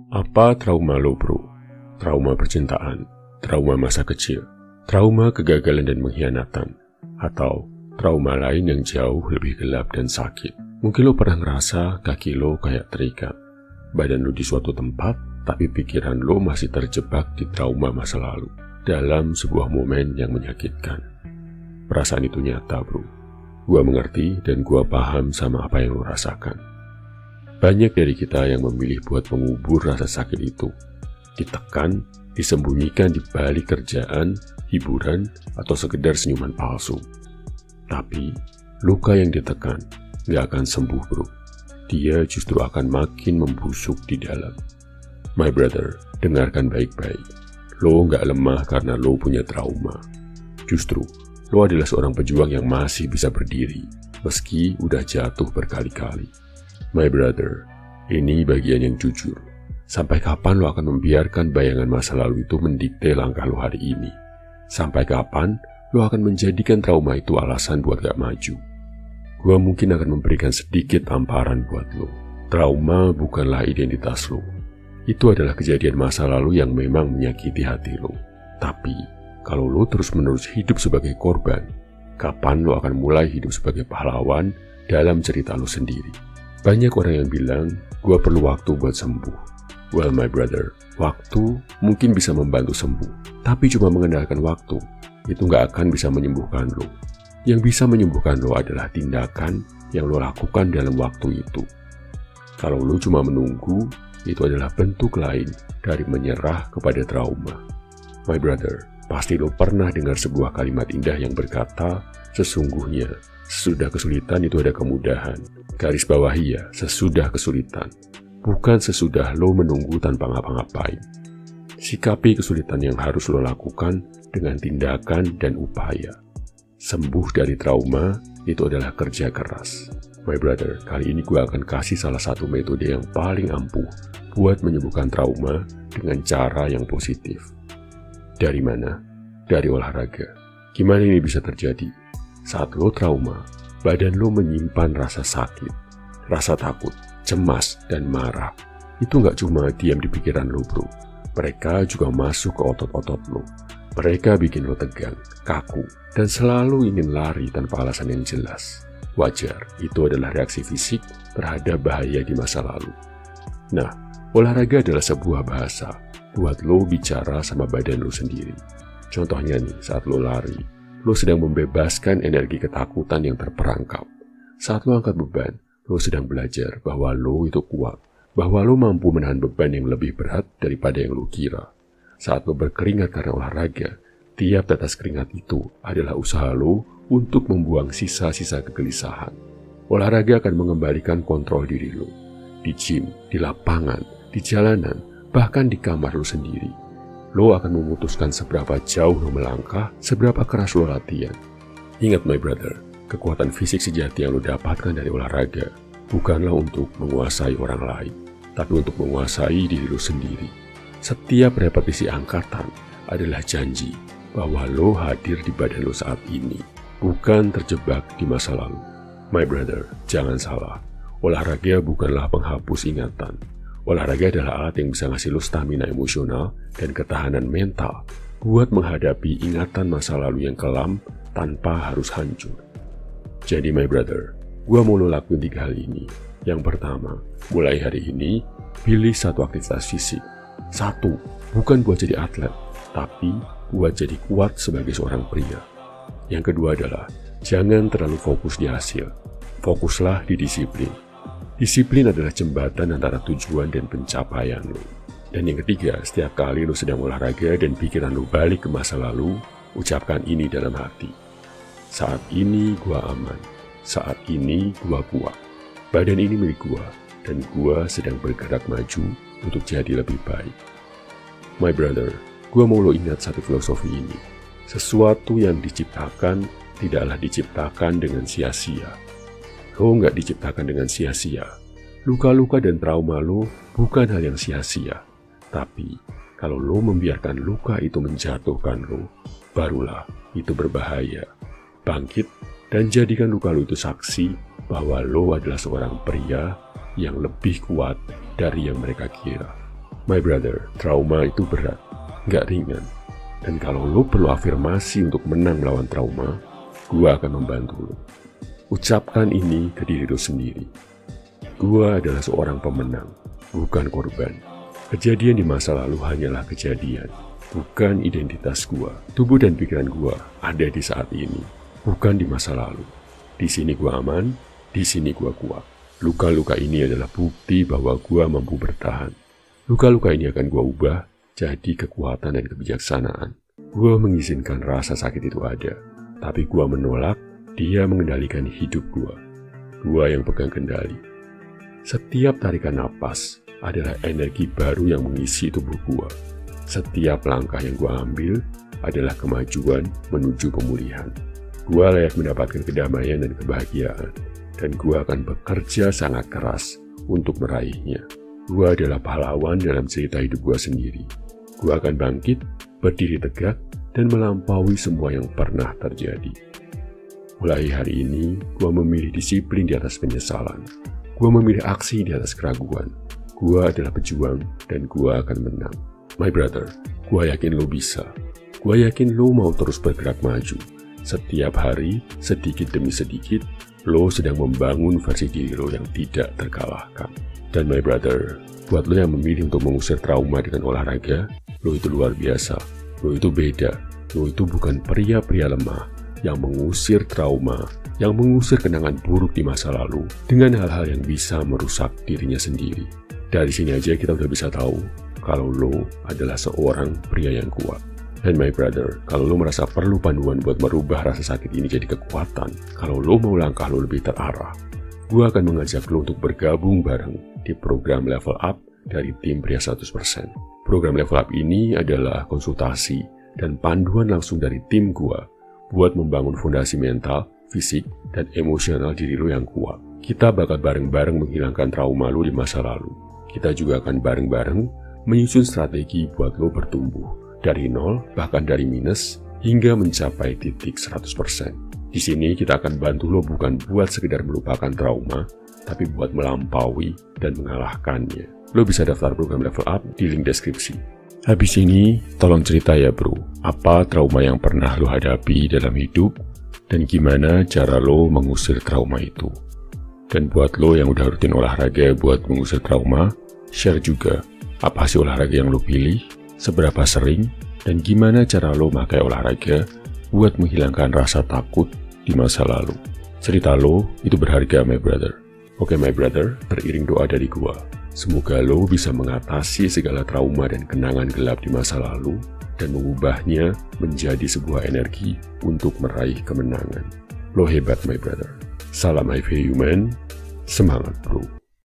Apa trauma lo, bro? Trauma percintaan, trauma masa kecil, trauma kegagalan dan pengkhianatan, atau trauma lain yang jauh lebih gelap dan sakit. Mungkin lo pernah ngerasa kaki lo kayak terikat, badan lo di suatu tempat, tapi pikiran lo masih terjebak di trauma masa lalu, dalam sebuah momen yang menyakitkan. Perasaan itu nyata, bro. Gua mengerti dan gua paham sama apa yang lo rasakan. Banyak dari kita yang memilih buat mengubur rasa sakit itu, ditekan, disembunyikan di balik kerjaan, hiburan, atau sekedar senyuman palsu. Tapi, luka yang ditekan gak akan sembuh, bro. Dia justru akan makin membusuk di dalam. My brother, dengarkan baik-baik. Lo gak lemah karena lo punya trauma. Justru, lo adalah seorang pejuang yang masih bisa berdiri, meski udah jatuh berkali-kali. My brother, ini bagian yang jujur. Sampai kapan lo akan membiarkan bayangan masa lalu itu mendikte langkah lo hari ini? Sampai kapan lo akan menjadikan trauma itu alasan buat gak maju? Gua mungkin akan memberikan sedikit tamparan buat lo. Trauma bukanlah identitas lo. Itu adalah kejadian masa lalu yang memang menyakiti hati lo. Tapi, kalau lo terus-menerus hidup sebagai korban, kapan lo akan mulai hidup sebagai pahlawan dalam cerita lo sendiri? Banyak orang yang bilang, gua perlu waktu buat sembuh. Well, my brother, waktu mungkin bisa membantu sembuh, tapi cuma mengandalkan waktu, itu gak akan bisa menyembuhkan lo. Yang bisa menyembuhkan lo adalah tindakan yang lo lakukan dalam waktu itu. Kalau lo cuma menunggu, itu adalah bentuk lain dari menyerah kepada trauma. My brother, pasti lo pernah dengar sebuah kalimat indah yang berkata, sesungguhnya, sesudah kesulitan itu ada kemudahan. Garis bawahi ya, sesudah kesulitan. Bukan sesudah lo menunggu tanpa ngapa-ngapain. Sikapi kesulitan yang harus lo lakukan dengan tindakan dan upaya. Sembuh dari trauma itu adalah kerja keras. My brother, kali ini gue akan kasih salah satu metode yang paling ampuh buat menyembuhkan trauma dengan cara yang positif. Dari mana? Dari olahraga. Gimana ini bisa terjadi? Saat lo trauma, badan lo menyimpan rasa sakit, rasa takut, cemas, dan marah. Itu gak cuma diam di pikiran lo, bro. Mereka juga masuk ke otot-otot lo. Mereka bikin lo tegang, kaku, dan selalu ingin lari tanpa alasan yang jelas. Wajar, itu adalah reaksi fisik terhadap bahaya di masa lalu. Nah, olahraga adalah sebuah bahasa buat lo bicara sama badan lo sendiri. Contohnya nih, saat lo lari, lo sedang membebaskan energi ketakutan yang terperangkap. Saat lo angkat beban, lo sedang belajar bahwa lo itu kuat, bahwa lo mampu menahan beban yang lebih berat daripada yang lo kira. Saat lo berkeringat karena olahraga, tiap tetes keringat itu adalah usaha lo untuk membuang sisa-sisa kegelisahan. Olahraga akan mengembalikan kontrol diri lo. Di gym, di lapangan, di jalanan, bahkan di kamar lo sendiri. Lo akan memutuskan seberapa jauh lo melangkah, seberapa keras lo latihan. Ingat my brother, kekuatan fisik sejati yang lo dapatkan dari olahraga bukanlah untuk menguasai orang lain, tapi untuk menguasai diri lo sendiri. Setiap repetisi angkatan adalah janji bahwa lo hadir di badan lo saat ini, bukan terjebak di masa lalu. My brother, jangan salah. Olahraga bukanlah penghapus ingatan. Olahraga adalah alat yang bisa ngasih lo stamina emosional dan ketahanan mental buat menghadapi ingatan masa lalu yang kelam tanpa harus hancur. Jadi my brother, gua mau lo lakuin 3 hal ini. Yang pertama, mulai hari ini, pilih satu aktivitas fisik. 1, bukan buat jadi atlet, tapi buat jadi kuat sebagai seorang pria. Yang kedua adalah, jangan terlalu fokus di hasil. Fokuslah di disiplin. Disiplin adalah jembatan antara tujuan dan pencapaian lo. Dan yang ketiga, setiap kali lo sedang olahraga dan pikiran lo balik ke masa lalu, ucapkan ini dalam hati. Saat ini gua aman. Saat ini gua kuat. Badan ini milik gua, dan gua sedang bergerak maju untuk jadi lebih baik. My brother, gua mau lo ingat satu filosofi ini. Sesuatu yang diciptakan tidaklah diciptakan dengan sia-sia. Lo nggak diciptakan dengan sia-sia. Luka-luka dan trauma lo bukan hal yang sia-sia. Tapi, kalau lo membiarkan luka itu menjatuhkan lo, barulah itu berbahaya. Bangkit dan jadikan luka lo itu saksi bahwa lo adalah seorang pria yang lebih kuat dari yang mereka kira. My brother, trauma itu berat, nggak ringan. Dan kalau lo perlu afirmasi untuk menang melawan trauma, gua akan membantu lo. Ucapkan ini ke diri lo sendiri. Gua adalah seorang pemenang, bukan korban. Kejadian di masa lalu hanyalah kejadian, bukan identitas gua. Tubuh dan pikiran gua ada di saat ini, bukan di masa lalu. Di sini gua aman, di sini gua kuat. Luka-luka ini adalah bukti bahwa gua mampu bertahan. Luka-luka ini akan gua ubah jadi kekuatan dan kebijaksanaan. Gua mengizinkan rasa sakit itu ada, tapi gua menolak dia mengendalikan hidup gua. Gua yang pegang kendali. Setiap tarikan napas adalah energi baru yang mengisi tubuh gua. Setiap langkah yang gua ambil adalah kemajuan menuju pemulihan. Gua layak mendapatkan kedamaian dan kebahagiaan, dan gua akan bekerja sangat keras untuk meraihnya. Gua adalah pahlawan dalam cerita hidup gua sendiri. Gua akan bangkit, berdiri tegak, dan melampaui semua yang pernah terjadi. Mulai hari ini, gua memilih disiplin di atas penyesalan. Gua memilih aksi di atas keraguan. Gua adalah pejuang, dan gua akan menang. My brother, gua yakin lo bisa. Gua yakin lo mau terus bergerak maju. Setiap hari, sedikit demi sedikit, lo sedang membangun versi diri lo yang tidak terkalahkan. Dan my brother, buat lo yang memilih untuk mengusir trauma dengan olahraga, lo itu luar biasa. Lo itu beda. Lo itu bukan pria-pria lemah yang mengusir trauma, yang mengusir kenangan buruk di masa lalu dengan hal-hal yang bisa merusak dirinya sendiri. Dari sini aja kita udah bisa tahu kalau lo adalah seorang pria yang kuat. Dan my brother, kalau lo merasa perlu panduan buat merubah rasa sakit ini jadi kekuatan, kalau lo mau langkah lo lebih terarah, gue akan mengajak lo untuk bergabung bareng di program Level Up dari tim Pria 100%. Program Level Up ini adalah konsultasi dan panduan langsung dari tim gua buat membangun fondasi mental, fisik, dan emosional diri lo yang kuat. Kita bakal bareng-bareng menghilangkan trauma lo di masa lalu. Kita juga akan bareng-bareng menyusun strategi buat lo bertumbuh dari nol, bahkan dari minus, hingga mencapai titik 100%. Di sini kita akan bantu lo bukan buat sekedar melupakan trauma, tapi buat melampaui dan mengalahkannya. Lo bisa daftar program Level Up di link deskripsi. Habis ini, tolong cerita ya bro, apa trauma yang pernah lo hadapi dalam hidup, dan gimana cara lo mengusir trauma itu. Dan buat lo yang udah rutin olahraga buat mengusir trauma, share juga apa sih olahraga yang lo pilih, seberapa sering, dan gimana cara lo pakai olahraga buat menghilangkan rasa takut di masa lalu. Cerita lo itu berharga my brother. Oke my brother, beriring doa dari gua. Semoga lo bisa mengatasi segala trauma dan kenangan gelap di masa lalu dan mengubahnya menjadi sebuah energi untuk meraih kemenangan. Lo hebat my brother. Salam HIV Human, semangat bro.